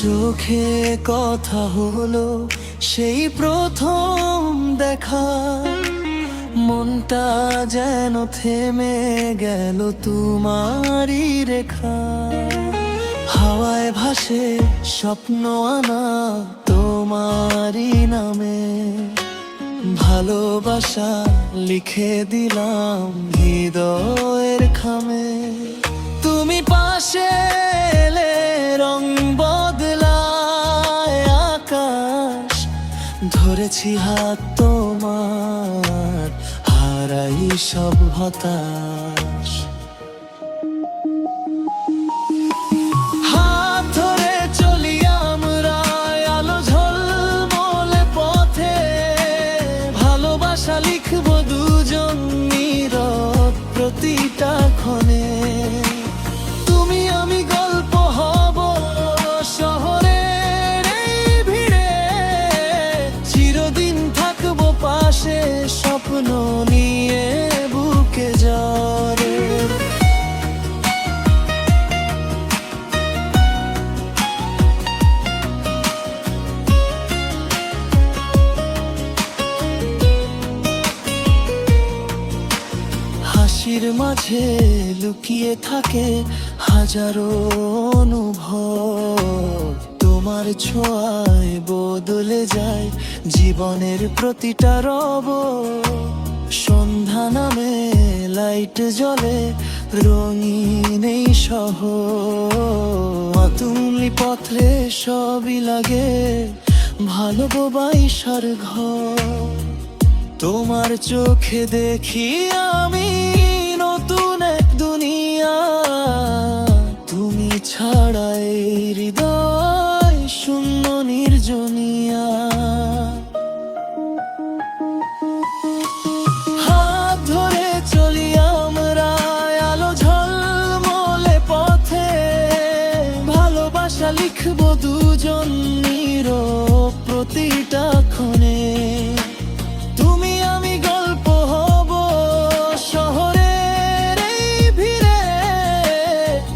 চোখে কথা হলো সেই প্রথম দেখা, মনটা যেন থেমে গেল তোমারই রেখা। হাওয়ায় ভাসে স্বপ্ন আনা তোমারই নামে, ভালোবাসা লিখে দিলাম হৃদয়ের খামে। তুমি পাশে এলে রং বদলায় আকাশ, ধরেছি হাত তোমার, হারাই সব হতাশ। হাত ধরে চলি আমরা আলো ঝলমলে পথে, ভালোবাসা লিখবো দুজন নীরব প্রতিটা ক্ষণে। তুমি আমি গল্প হব শহরের এই ভিড়ে, চিরদিন থাকবো পাশে স্বপ্ন নিয়ে বুকে জ্বরে। হাসির মাঝে লুকিয়ে থাকে হাজারো অনুভব, তোমার ছোঁয়ায় বদলে যায় জীবনের প্রতিটা রব। সন্ধ্যা নামে লাইট জ্বলে রঙিন এই শহর, তুমি পথে সবই লাগে ভালোবাসার ঘর। তোমার চোখে দেখি আমি নতুন এক দুনিয়া, তুমি ছাড়া এই হৃদয় শূন্য নির্জনিয়া। হাত ধরে চলি আমরা আলো ঝলমলে পথে, ভালোবাসা লিখবো দুজন নীরব প্রতিটা ক্ষণে। তুমি আমি গল্প হব শহরের এই ভিড়ে,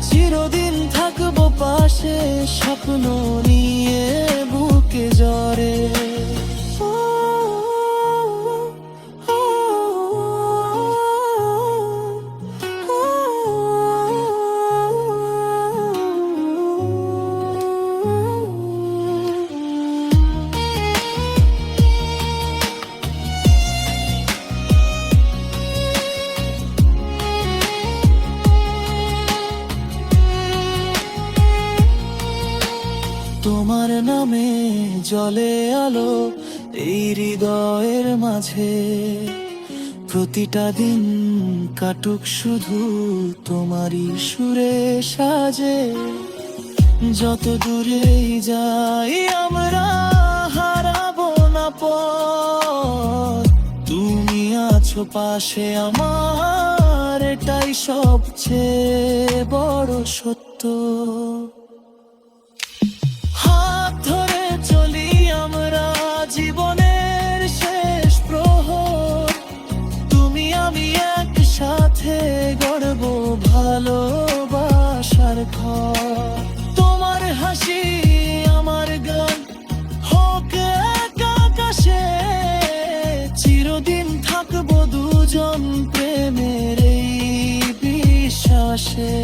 চিরদিন থাকবো পাশে স্বপ্ন নিয়ে বুকে জ্বরে। তোমার নামে জ্বলে আলো এই হৃদয়ের মাঝে, প্রতিটা দিন কাটুক শুধু তোমারই সুরে সাজে। যত দূরেই যাই আমরা হারাবো না পথ, তুমি আছো পাশে আমার, এটাই সবচেয়ে বড় সত্য। হাত ধরে চলি আমরা জীবনের শেষ প্রহর, তুমি আমি একসাথে গড়বো ভালোবাসার ঘর। তোমার হাসি আমার গান হোক এক আকাশে, চিরদিন থাকবো দুজন প্রেমের এই বিশ্বাসে।